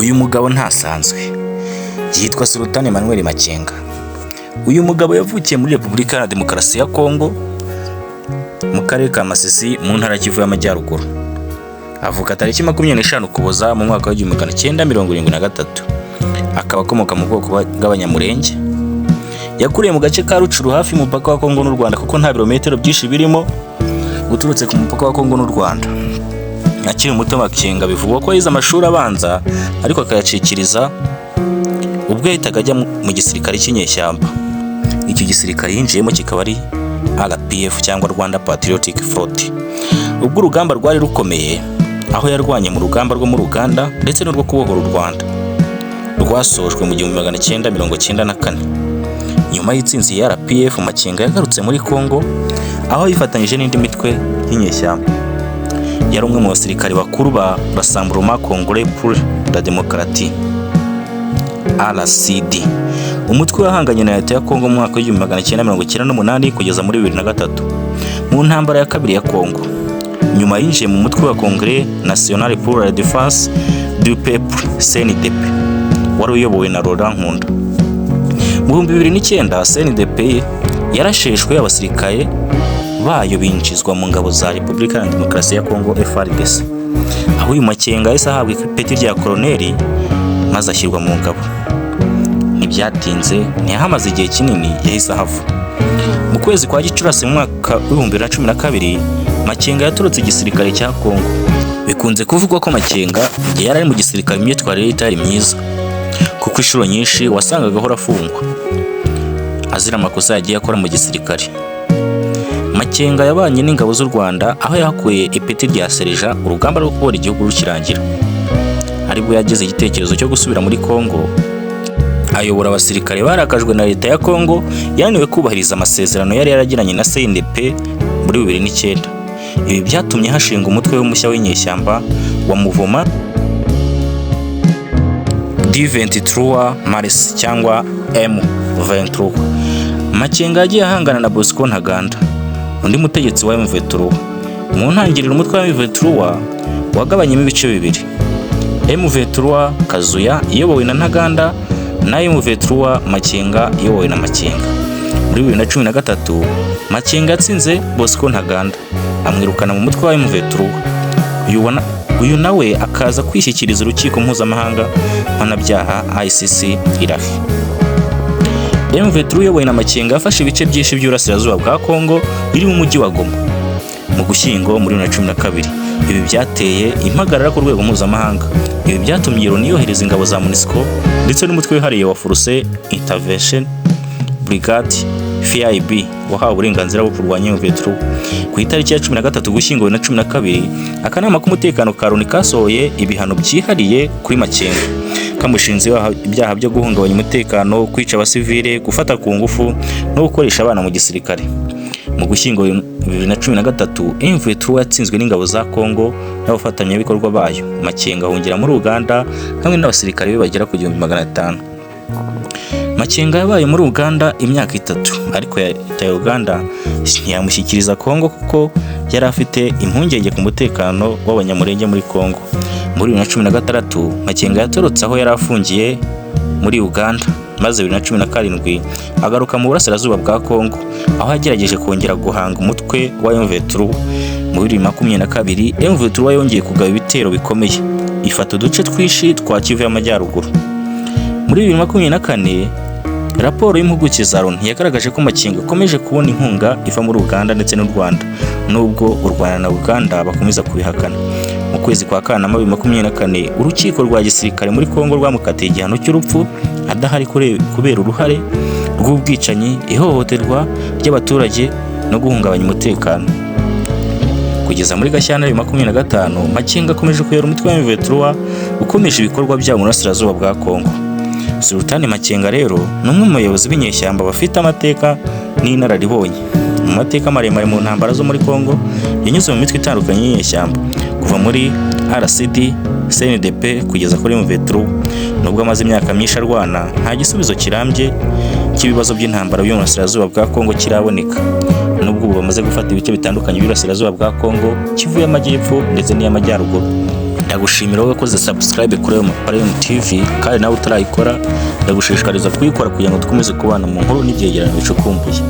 Uyu mugabo ntasanzwe, yitwa Sultan Emmanuel Makenga. Uyu mugabo yavukiye muri Repubulika ya Demokarasi ya Kongo mu karere ka Masisi mu ntara Kivu y'Amajyaruguru. Avuka tariki 25 Ukuboza mu mwaka wa 1973. Akaba akomoka mu bwoko bw'Abanyamurenge. Yakuriye mu gace ka Rucuru hafi mu mupaka wa Kongo n'u Rwanda kuko nta birometero byinshi birimo uturutse ku mupaka wa Kongo n'u Rwanda. Akiri muto Makenga bivugwa ko yize amashuri abanza ariko akayacikiriza ubwo yahitaga ajya mu gisirikare cy'inyeshyamba. Iki gisirikare yinjiyemo kikaba ari RPF cyangwa Rwanda Patriotic Front. Ubwo urugamba rwari rukomeye aho yarwanye mu rugamba rwo mu Uganda ndetse n'urwo kubohora u Rwanda rwasojwe mu 1994. Nyuma y'itsinzi ya RPF, Makenga yagarutse muri Kongo aho yifatanyije n'indi mitwe y'inyeshyamba. Yari umwe mu basirikare bakuru ba Rassemblement Congolais pour la Démocratie RCD, umutwe wahanganye na leta ya Kongo mu mwaka wa 1998 kugeza muri 2003 mu ntambara ya kabiri ya Kongo. Nyuma yinjiye mu mutwe wa Congrès National pour la Défense du Peuple CNDP wari uyobowe na Laurent Nkunda. Mu 2009 CNDP yarasheshwe abasirikare bayo binjizwa mu ngabo za Repubulika ya Demokarasi ya Kongo FARDC. Aho uyu Makenga yahise ahabwa ipeti rya koloneli maze ashyirwa mu ngabo. Ntibyatinze, ntiyahamaze igihe kinini yahise ahava. Mu kwezi kwa Gicurasi mu mwaka wa 2012 Makenga yaturutse igisirikare cya Kongo. Bikunze kuvugwa ko Makenga igihe yari ari mu gisirikare imyitwarire itari myiza kuko inshuro nyinshi wasangaga ahora afungwa azira amakosa yagiye akora mu gisirikare. Makenga yabanye n'ingabo z'u Rwanda aho yakuye ipeti rya Serija urugamba rwo kubohora igihugu rukirangira. Aribwo yagize igitekerezo cyo gusubira muri Kongo. Ayobora abasirikare barakajwe na leta ya Kongo yananiwe kubahiriza amasezerano yari yaragiranye na CNDP muri 2009. Ibi byatumye hashinga umutwe w'umushya w'inyeshyamba wa Mouvement D23 Mars cyangwa M23. Makenga yagiye ahangana na Bosco Ntaganda, undi mutegetsi wa M23. Mu ntangiriro umutwe wa M23 wagabanyemo ibice bibiri: M23 Kazuya iyobowe na Ntaganda na M23 Makenga iyobowe na Makenga. Muri 2013 Makenga yatsinze Bosco Ntaganda amwirukana mu mutwe wa M23. Uyu nawe akaza kwishyikiriza urukiko mpuzamahanga mpanabyaha ICC Irahe. M23 uyobowe na Makenga yafashe ibice byinshi by'Uburasirazuba bwa Kongo biri mu mujyi wa Goma mu Gushyingo muri 2012. Ibi byateye impagarara ku rwego mpuzamahanga. Ibi byatumye Loni yohereza ingabo za MONUSCO ndetse n'umutwe wihariye wa Force Intervention Brigade FIB wahawe uburenganzira bwo kurwanya M23. Ku itariki ya 13 Ugushyingo 2012 akanama k'umutekano ka Loni kasohoye ibihano byihariye kuri Makenga kamushinze ibyaha byo guhungabanya umutekano, kwica abasivile, gufata ku ngufu no gukoresha abana mu gisirikare. Mu Gushyingo 2013 M23 yatsinzwe n'ingabo za Kongo n'abafatanyabikorwa bayo. Makenga ahungira muri Uganda hamwe n'abasirikare be bagera ku 1500. Makenga yabaye muri Uganda imyaka 3 ariko leta ya Uganda ntiyamushyikiriza Kongo kuko yari afite impungenge ku mutekano w'Abanyamurenge muri Kongo. Muri 2016 Makenga yatorotse aho yari afungiye muri Uganda maze 2017 agaruka mu Burasirazuba bwa Kongo aho yagerageje kongera guhanga umutwe wa M23. Mu 2022 M23 yongeye kugaba ibitero bikomeye ifata uduce twishi twa Kivu y'Amajyaruguru. Muri 2024 raporo y'impuguke za Loni yagaragaje ko Makenga akomeje kubona inkunga iva muri Uganda ndetse n'u Rwanda nubwo u Rwanda na Uganda bakomeza kubihakana. Mu kwezi kwa Kanama 2024 urukiko rwa gisirikare muri Kongo rwamukatiye igihano cy'urupfu adahari kubera uruhare rw'ubwicanyi, ihohoterwa ry'abaturage no guhungabanya umutekano. Kugeza muri Gashyantare 2025 Makenga akomeje kuyobora umutwe wa M23 ukomeje ibikorwa bya mu Burasirazuba bwa Kongo. Sultan Makenga rero ni umwe mu bayobozi b'inyeshyamba bafite amateka n'inararibonye. Mu mateka maremare mu ntambara zo muri Kongo yanyuze mu mitwe itandukanye y'inyeshyamba kuva muri RCD, CNDP kugeza kuri M23. Nubwo amaze imyaka myinshi arwana, nta gisubizo kirambye cy'ibibazo by'intambara byo mu Burasirazuba bwa Kongo kiraboneka. Nubwo ubu bamaze gufata ibice bitandukanye by'Uburasirazuba bwa Kongo, Kivu y'Amajyepfo ndetse n'iy'Amajyaruguru. ndagushimira wowe wakoze subscribe kuri Prime TV, kandi nawe utarayikora ndagushishikariza kuyikora kugira ngo dukomeze kubana mu nkuru n'ibyegeranyo bicukumbuye.